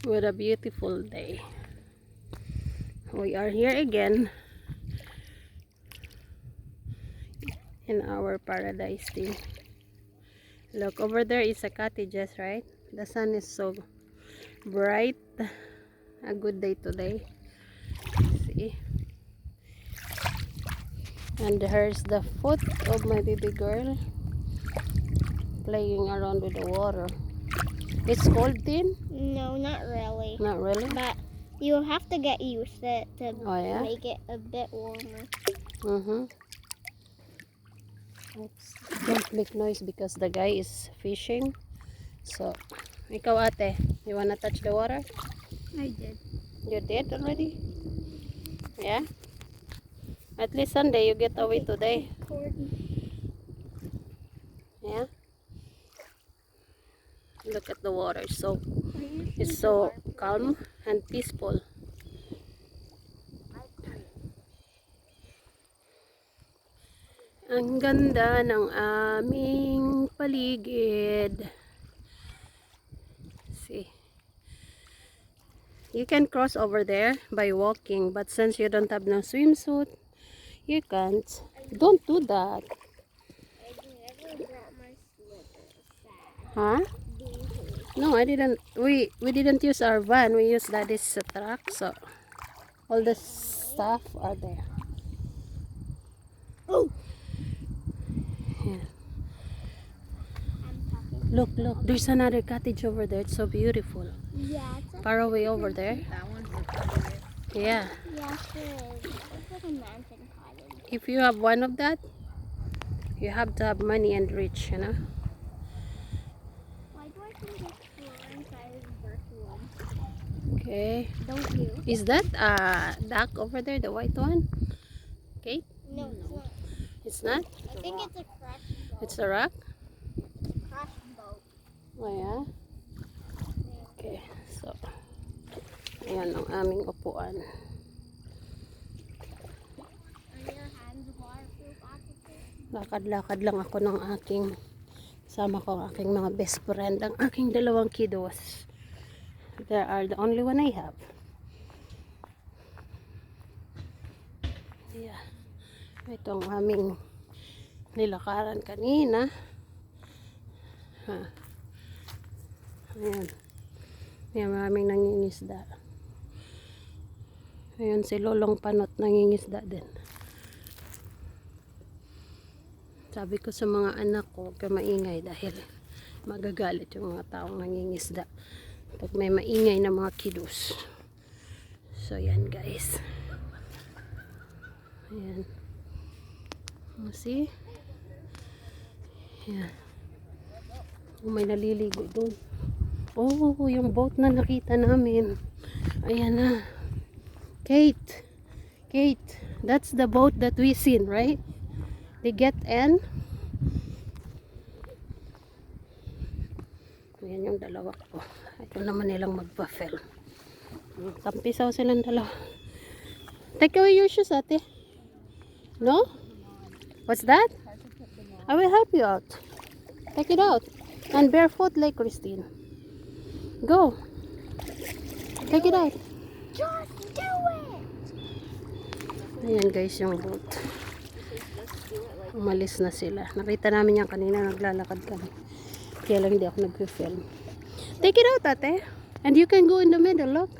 What a beautiful day. We are here again in our paradise thing. Look, over there is a cottages, right? The sun is so bright. A good day today. See? And here's the foot of my baby girl playing around with the water. It's cold, Tin? No, not really. Not really? But you have to get used to it to Oh, yeah? make it a bit warmer. Oops. Don't make noise because the guy is fishing. So, ikaw ate, you wanna touch the water? I did. You did already? Yeah? At least Sunday you get away today. Yeah? Look at the water. It's so calm and peaceful. Ang ganda ng aming paligid. See. You can cross over there by walking, but since you don't have no swimsuit, you can't. Don't do that. I never brought my slippers. Huh? No, I didn't. We didn't use our van. We used Daddy's truck, so all the stuff are there. Oh! Yeah. Look, there's another cottage over there. It's so beautiful. Yeah, it's Far away over there. That one's the cottage. yeah, Yeah. it is. It's like a mountain cottage. If you have one of that, you have to have money and rich, you know. Why do I think it's foreign size versus one? Okay. Don't you? Is that a duck over there, the white one? Okay. No, it's not. It's not. I think it's a crash boat. It's a rock. Crash boat. Oh yeah. Okay. So, ayan ang aming upuan. Are your hands waterproof, officer? Lakad-lakad lang ako ng aking sama ko ang aking mga best friend, ang aking dalawang kiddos. They are the only one I have. Yeah. Ito ang aming nilakaran kanina. Ha. Ayan. Ayan, maraming nangingisda. Ayan si Lolong Panot nangingisda din. Sabi ko sa mga anak ko, huwag ka maingay dahil magagalit yung mga taong nangingisda pag may maingay na mga kiddos. So yan guys. Ayan. See? Ayan. Oh, may naliligo doon. Oh, yung boat na nakita namin. Ayan na. Kate, that's the boat that we seen, right? They get in. Ayan yung dalawa ko. Ito naman nilang magpa-film. Tampisaw silang dalawa. Take away your shoes, ate. No? What's that? I will help you out. Take it out. And barefoot like Christine. Go. Take it out. Just do it! Ayan guys yung boat. Umalis na sila. Nakita namin yan kanina, naglalakad kami. Kaya lang hindi ako nag-film. Take it out, ate. And you can go in the middle, look.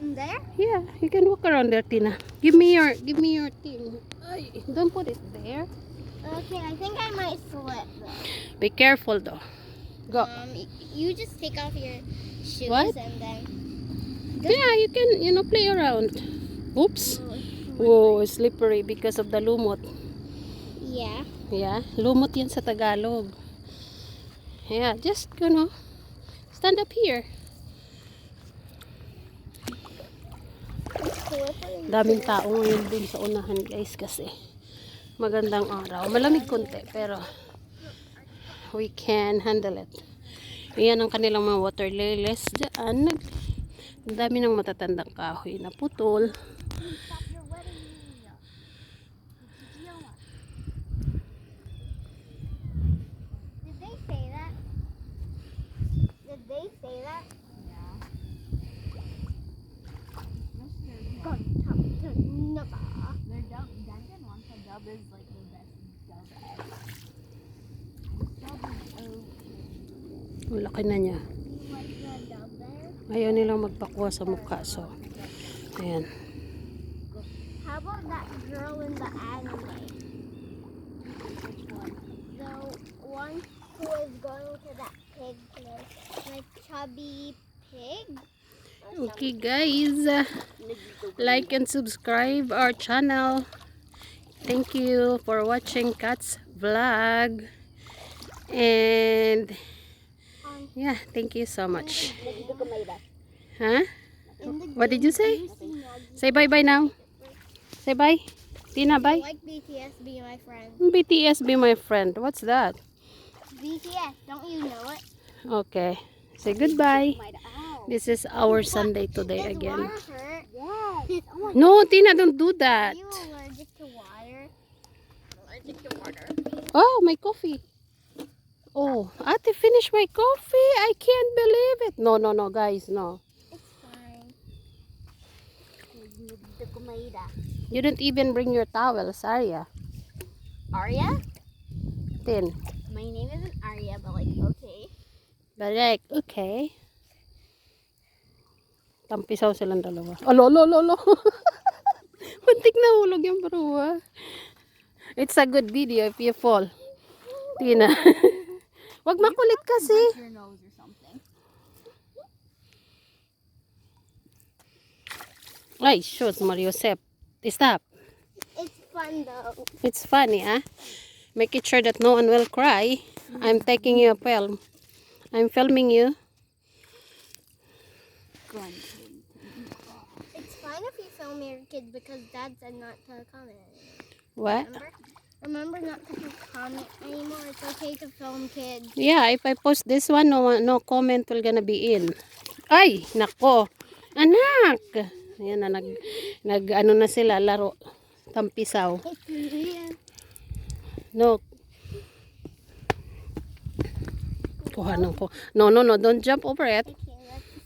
In there? Yeah, you can walk around there, Tina. Give me your thing. Ay, don't put it there. Okay, I think I might slip though. Be careful though. Go. You just take off your shoes What? and then... Yeah, you can, play around. Oops. Whoa, slippery because of the lumot. Yeah. Yeah, lumot yan sa Tagalog. Yeah, just, stand up here. Daming tao ngayon din sa unahan guys kasi magandang araw. Malamig konti pero we can handle it. Ayan ang kanilang mga water lilies dyan. Ang dami ng matatandang kahoy na putol. Did they say that? Did they say that? Yeah. Dub is like the best dub ever. Dub is okay. Ang laki na niya. You like the dub there? Ayaw nilang magpakuha sa mukha. So, ayan. How about that girl in the anime? Which one? The one who is going to that pig place. Like chubby pig? Okay guys, like and subscribe our channel. Thank you for watching Kat's vlog. And yeah, thank you so much. Huh? What did you say? Say bye-bye now. Say bye. Tina, I bye. like BTS be my friend. BTS be my friend. What's that? BTS, don't you know it? Okay. Say goodbye. My ow. This is our Sunday today Does again. water hurt? Yes. Oh my No, Tina, don't do that. Are you allergic to water? Allergic to water. Oh, my coffee. Oh, Ate, finish my coffee. I can't believe it. No, no, no, guys, no. It's fine. You didn't even bring your towels, Arya. Arya? Tin. My name isn't Arya, but like, okay. But like, okay. Tampisaw silang dalawa. Oh, lolo, lolo. Muntik na hulog yung bruwa. It's a good video if you fall. Tina. Wag makulit kasi. your nose or something. Ay, shoot, Mario Sep. Stop. It's fun though. It's funny, huh? Make it sure that no one will cry. I'm taking you a film. I'm filming you. It's fine if you film your kids because Dad said not to comment anymore. What? Remember not to comment anymore. It's okay to film kids. Yeah, if I post this one, no comment will gonna be in. Ay, nako. Anak. Ayan na, ano na sila, laro. Tampisaw. No. Kuhanan ko. No, no, no. Don't jump over it.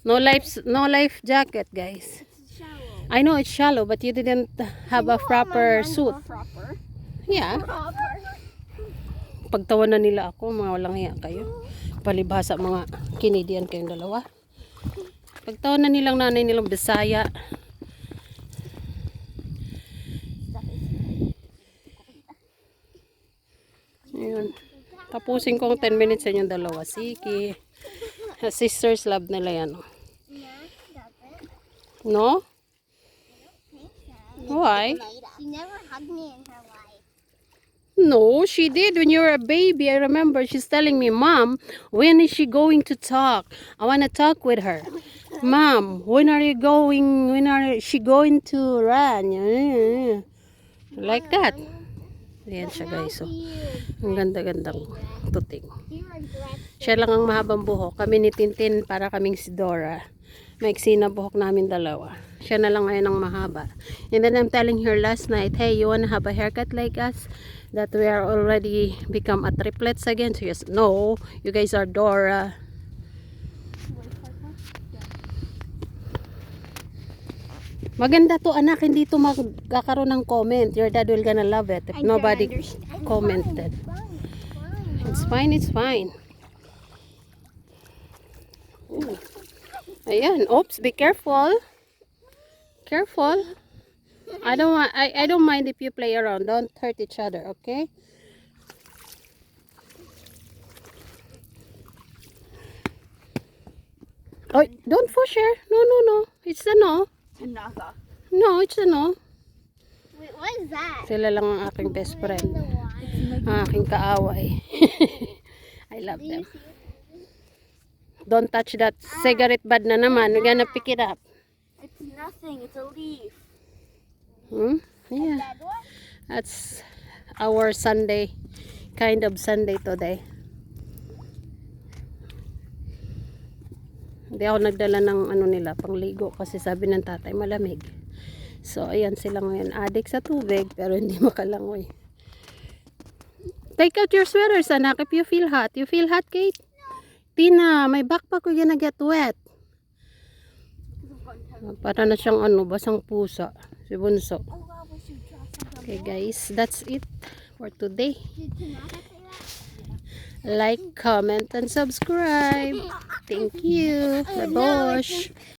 No life jacket, guys. Shallow. I know it's shallow, but you didn't have a proper suit. Proper. Yeah. Pagtawa na nila ako, mga walang hiya kayo. Palibhasa mga Canadian kayong dalawa. Pagtawa na nilang nanay nilang Bisaya. Ayun. Tapusin kong 10 minutes sa inyong dalawa. Sige. Sisters love nila yan. Oh. No? Why? She never hugged me in her life. No, she did when you were a baby. I remember she's telling me, Mom, when is she going to talk? I want to talk with her. Mom, when are you going? When are she going to run? Like that. Ayan siya guys. So, ang ganda-gandang tuting. He regrets Siya lang ang mahabang buhok. Kami ni Tintin para kaming si Dora. Maiksi na buhok namin dalawa. Siya na lang ngayon ang mahaba. And then I'm telling her last night, hey, you wanna have a haircut like us? That we are already become a triplets again. So yes, no, you guys are Dora. Maganda to anak, hindi to magkakaroon ng comment. Your dad will gonna love it if nobody commented. It's fine, it's fine. Ooh. Ayan, oops, be careful. Careful. I don't mind if you play around. Don't hurt each other, okay? Oh, don't push her. No, no, no. It's a no. Tanaka. No, it's a no. Wait, what is that? Sila lang ang aking best In friend. the water. Ang aking kaaway. I love Do you them. see Don't touch that cigarette bud na naman. We're gonna pick it up. It's nothing. It's a leaf. Hmm? Yeah. that one? That's our Sunday. Kind of Sunday today. Hindi ako nagdala ng ano nila, pangligo kasi sabi ng tatay malamig. So ayan sila ngayon, adik sa tubig pero hindi makalangoy. Take out your sweaters anak if you feel hot. You feel hot, Kate? Tina, my backpack we're gonna get wet. Para na siyang ano, basang pusa. Si Bunso. Oh, wow, we should draw something Okay guys, that's it for today. Did Tanaka say that? Like, comment, and subscribe. Thank you. Babosh.